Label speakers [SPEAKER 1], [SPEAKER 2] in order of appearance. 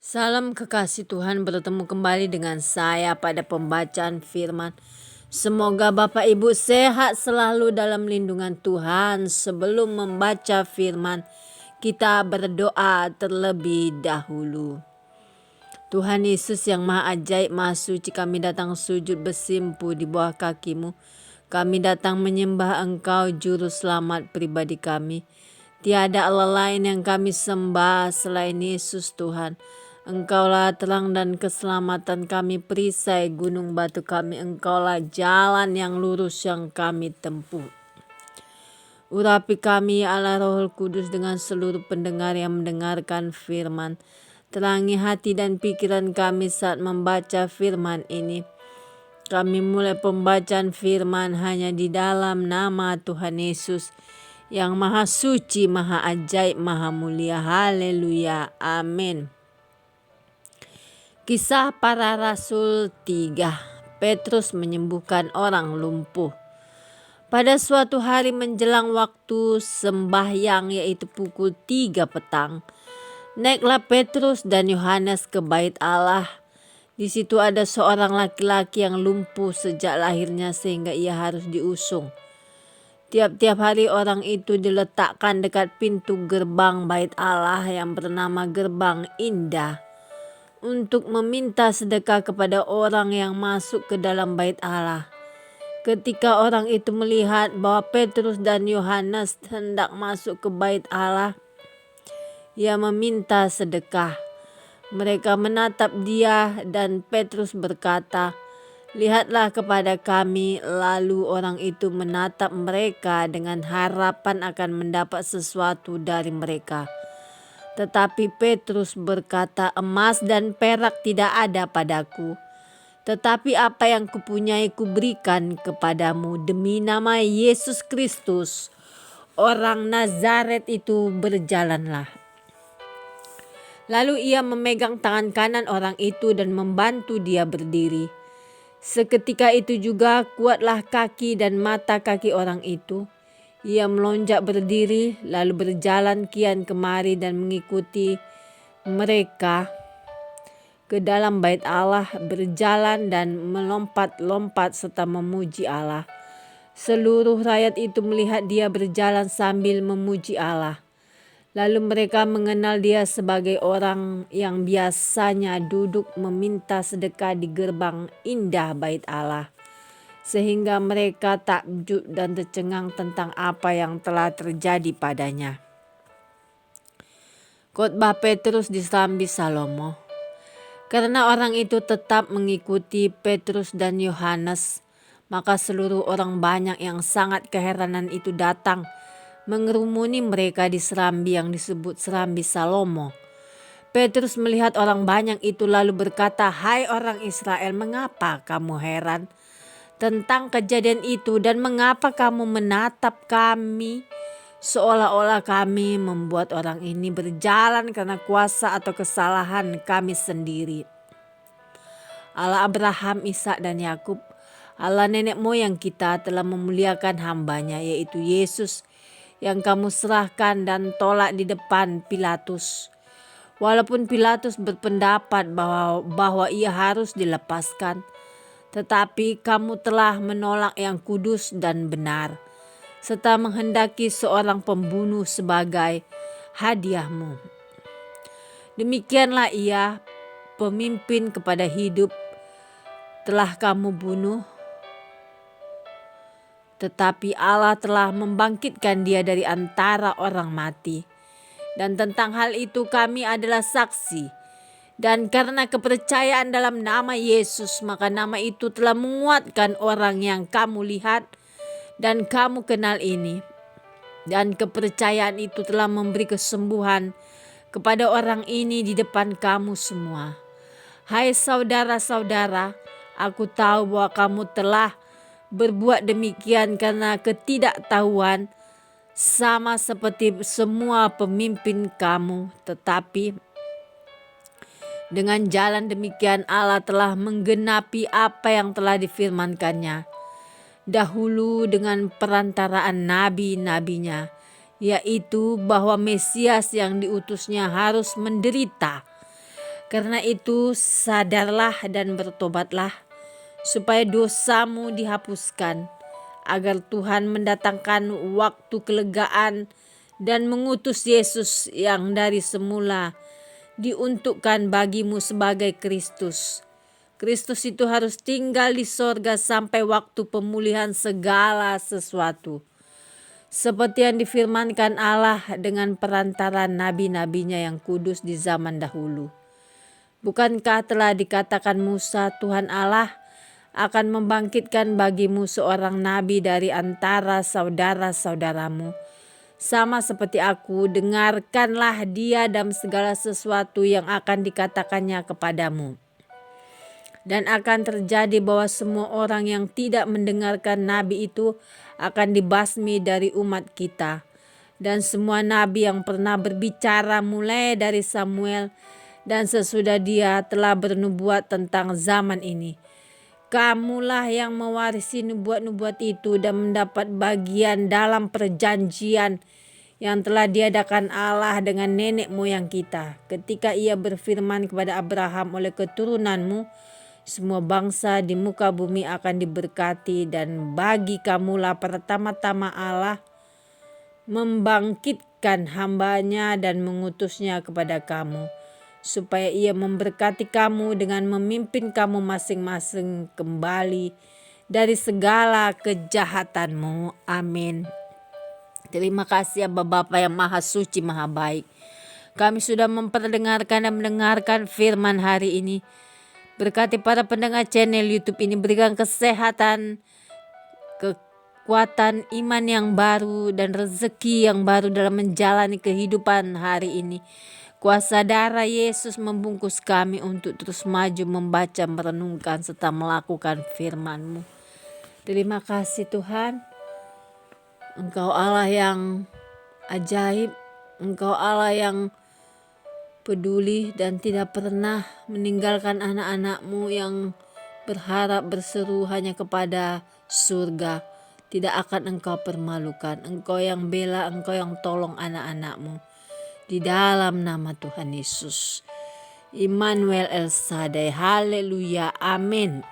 [SPEAKER 1] Salam kekasih Tuhan, bertemu kembali dengan saya pada pembacaan firman. Semoga Bapak Ibu sehat selalu dalam lindungan Tuhan. Sebelum membaca firman, kita berdoa terlebih dahulu. Tuhan Yesus yang Maha Ajaib, Maha Suci, kami datang sujud bersimpu di bawah kaki-Mu. Kami datang menyembah Engkau, Juru Selamat pribadi kami. Tiada Allah lain yang kami sembah selain Yesus Tuhan. Engkaulah terang dan keselamatan kami, perisai gunung batu kami. Engkaulah jalan yang lurus yang kami tempuh. Urapi kami ya Allah Roh Kudus dengan seluruh pendengar yang mendengarkan firman. Terangi hati dan pikiran kami saat membaca firman ini. Kami mulai pembacaan firman hanya di dalam nama Tuhan Yesus yang Maha Suci, Maha Ajaib, Maha Mulia. Haleluya. Amin. Kisah Para Rasul 3. Petrus menyembuhkan orang lumpuh. Pada suatu hari menjelang waktu sembahyang, yaitu pukul 3 petang, naiklah Petrus dan Yohanes ke bait Allah. Di situ ada seorang laki-laki yang lumpuh sejak lahirnya sehingga ia harus diusung. Tiap-tiap hari orang itu diletakkan dekat pintu gerbang bait Allah yang bernama Gerbang Indah untuk meminta sedekah kepada orang yang masuk ke dalam bait Allah. Ketika orang itu melihat bahwa Petrus dan Yohanes hendak masuk ke bait Allah, ia meminta sedekah. Mereka menatap dia dan Petrus berkata, "Lihatlah kepada kami." Lalu orang itu menatap mereka dengan harapan akan mendapat sesuatu dari mereka. Tetapi Petrus berkata, "Emas dan perak tidak ada padaku, tetapi apa yang kupunyai kuberikan kepadamu. Demi nama Yesus Kristus, orang Nazaret itu, berjalanlah." Lalu ia memegang tangan kanan orang itu dan membantu dia berdiri. Seketika itu juga kuatlah kaki dan mata kaki orang itu. Ia melonjak berdiri, lalu berjalan kian kemari dan mengikuti mereka ke dalam bait Allah, berjalan dan melompat-lompat serta memuji Allah. Seluruh rakyat itu melihat dia berjalan sambil memuji Allah. Lalu mereka mengenal dia sebagai orang yang biasanya duduk meminta sedekah di gerbang indah bait Allah. Sehingga mereka takjub dan tercengang tentang apa yang telah terjadi padanya. Khotbah Petrus di Serambi Salomo. Karena orang itu tetap mengikuti Petrus dan Yohanes, maka seluruh orang banyak yang sangat keheranan itu datang mengerumuni mereka di serambi yang disebut Serambi Salomo. Petrus melihat orang banyak itu lalu berkata, "Hai orang Israel, mengapa kamu heran tentang kejadian itu, dan mengapa kamu menatap kami seolah-olah kami membuat orang ini berjalan karena kuasa atau kesalahan kami sendiri? Allah Abraham, Ishak dan Yakub, Allah nenek moyang kita, telah memuliakan hambanya, yaitu Yesus, yang kamu serahkan dan tolak di depan Pilatus. Walaupun Pilatus berpendapat bahwa ia harus dilepaskan, tetapi kamu telah menolak yang kudus dan benar, serta menghendaki seorang pembunuh sebagai hadiahmu. Demikianlah ia, pemimpin kepada hidup, telah kamu bunuh, tetapi Allah telah membangkitkan dia dari antara orang mati. Dan tentang hal itu kami adalah saksi. Dan karena kepercayaan dalam nama Yesus, maka nama itu telah menguatkan orang yang kamu lihat dan kamu kenal ini. Dan kepercayaan itu telah memberi kesembuhan kepada orang ini di depan kamu semua. Hai saudara-saudara, aku tahu bahwa kamu telah berbuat demikian karena ketidaktahuan, sama seperti semua pemimpin kamu. Tetapi dengan jalan demikian Allah telah menggenapi apa yang telah difirmankannya dahulu dengan perantaraan nabi-nabinya, yaitu bahwa Mesias yang diutusnya harus menderita Karena itu sadarlah dan bertobatlah, supaya dosamu dihapuskan, agar Tuhan mendatangkan waktu kelegaan dan mengutus Yesus yang dari semula diuntukkan bagimu sebagai Kristus. Kristus itu harus tinggal di sorga sampai waktu pemulihan segala sesuatu. Seperti yang difirmankan Allah dengan perantaran nabi-nabinya yang kudus di zaman dahulu. Bukankah telah dikatakan Musa, Tuhan Allah akan membangkitkan bagimu seorang nabi dari antara saudara-saudaramu, sama seperti aku, dengarkanlah dia dalam segala sesuatu yang akan dikatakannya kepadamu. Dan akan terjadi bahwa semua orang yang tidak mendengarkan nabi itu akan dibasmi dari umat kita. Dan semua nabi yang pernah berbicara mulai dari Samuel dan sesudah dia telah bernubuat tentang zaman ini. Kamulah yang mewarisi nubuat-nubuat itu dan mendapat bagian dalam perjanjian yang telah diadakan Allah dengan nenek moyang kita, ketika ia berfirman kepada Abraham, oleh keturunanmu semua bangsa di muka bumi akan diberkati. Dan bagi kamulah pertama-tama Allah membangkitkan hambanya dan mengutusnya kepada kamu, supaya ia memberkati kamu dengan memimpin kamu masing-masing kembali dari segala kejahatanmu. Amin. Terima kasih Bapa yang Maha Suci, Maha Baik. Kami sudah memperdengarkan dan mendengarkan firman hari ini. Berkati para pendengar channel YouTube ini, berikan kesehatan, kekuatan iman yang baru, dan rezeki yang baru dalam menjalani kehidupan hari ini. Kuasa darah Yesus membungkus kami untuk terus maju membaca, merenungkan, serta melakukan firman-Mu. Terima kasih Tuhan. Engkau Allah yang ajaib, Engkau Allah yang peduli dan tidak pernah meninggalkan anak-anak-Mu yang berharap berseru hanya kepada surga. Tidak akan Engkau permalukan. Engkau yang bela, Engkau yang tolong anak-anak-Mu. Di dalam nama Tuhan Yesus. Immanuel El Shaddai. Haleluya. Amin.